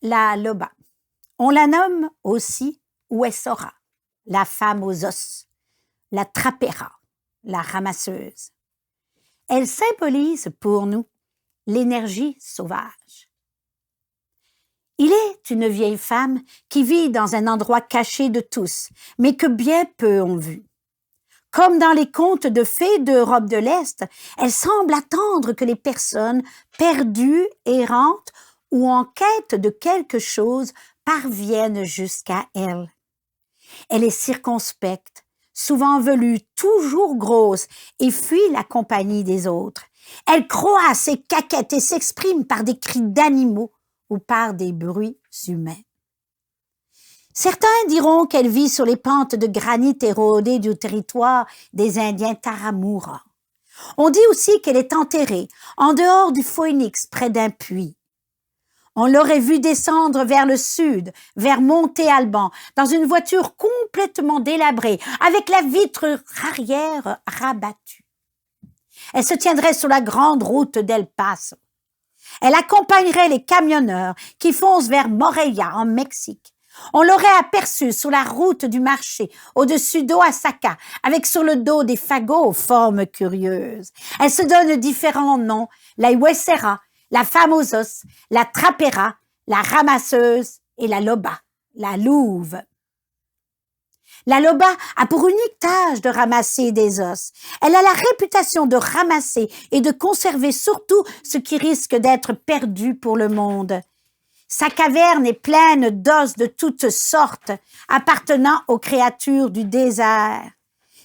La loba. On la nomme aussi Ouessora, la femme aux os, la trapera, la ramasseuse. Elle symbolise pour nous l'énergie sauvage. Il est une vieille femme qui vit dans un endroit caché de tous, mais que bien peu ont vu. Comme dans les contes de fées d'Europe de l'Est, elle semble attendre que les personnes perdues, errantes ou en quête de quelque chose parviennent jusqu'à elle. Elle est circonspecte, souvent velue, toujours grosse et fuit la compagnie des autres. Elle croasse et caquette et s'exprime par des cris d'animaux ou par des bruits humains. Certains diront qu'elle vit sur les pentes de granit érodées du territoire des Indiens Tarahumara. On dit aussi qu'elle est enterrée en dehors du Phoenix, près d'un puits. On l'aurait vue descendre vers le sud, vers Monte-Alban, dans une voiture complètement délabrée, avec la vitre arrière rabattue. Elle se tiendrait sur la grande route d'El Paso. Elle accompagnerait les camionneurs qui foncent vers Morelia, en Mexique. On l'aurait aperçue sur la route du marché, au-dessus d'Oaxaca, avec sur le dos des fagots aux formes curieuses. Elle se donne différents noms, la Ouessera, la femme aux os, la trapera, la ramasseuse et la loba, la louve. La loba a pour unique tâche de ramasser des os. Elle a la réputation de ramasser et de conserver surtout ce qui risque d'être perdu pour le monde. Sa caverne est pleine d'os de toutes sortes, appartenant aux créatures du désert.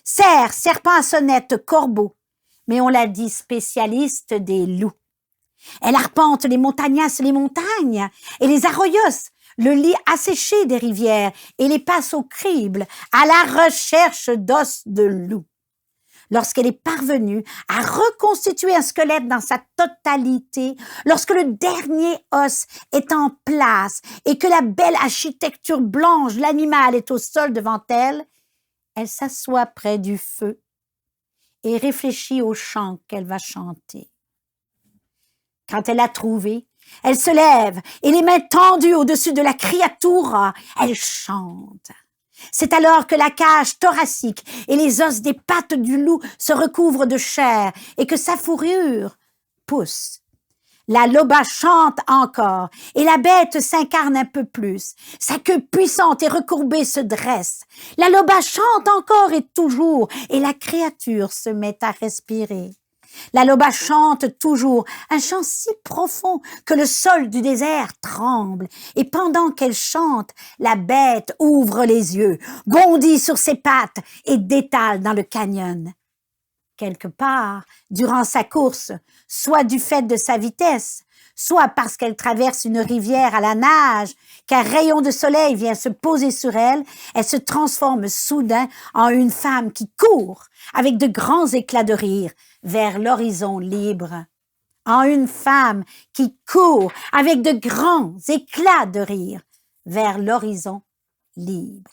Cerfs, serpents à sonnette, corbeaux, mais on l'a dit spécialiste des loups. Elle arpente les montagnasses, les montagnes et les arroyos, le lit asséché des rivières et les passe au crible à la recherche d'os de loup. Lorsqu'elle est parvenue à reconstituer un squelette dans sa totalité, lorsque le dernier os est en place et que la belle architecture blanche de l'animal est au sol devant elle, elle s'assoit près du feu et réfléchit au chant qu'elle va chanter. Quand elle l'a trouvé, elle se lève et les mains tendues au-dessus de la créature, elle chante. C'est alors que la cage thoracique et les os des pattes du loup se recouvrent de chair et que sa fourrure pousse. La loba chante encore et la bête s'incarne un peu plus. Sa queue puissante et recourbée se dresse. La loba chante encore et toujours et la créature se met à respirer. La loba chante toujours, un chant si profond que le sol du désert tremble. Et pendant qu'elle chante, la bête ouvre les yeux, bondit sur ses pattes et détale dans le canyon. Quelque part, durant sa course, soit du fait de sa vitesse, soit parce qu'elle traverse une rivière à la nage, qu'un rayon de soleil vient se poser sur elle, elle se transforme soudain en une femme qui court avec de grands éclats de rire vers l'horizon libre. En une femme qui court avec de grands éclats de rire vers l'horizon libre.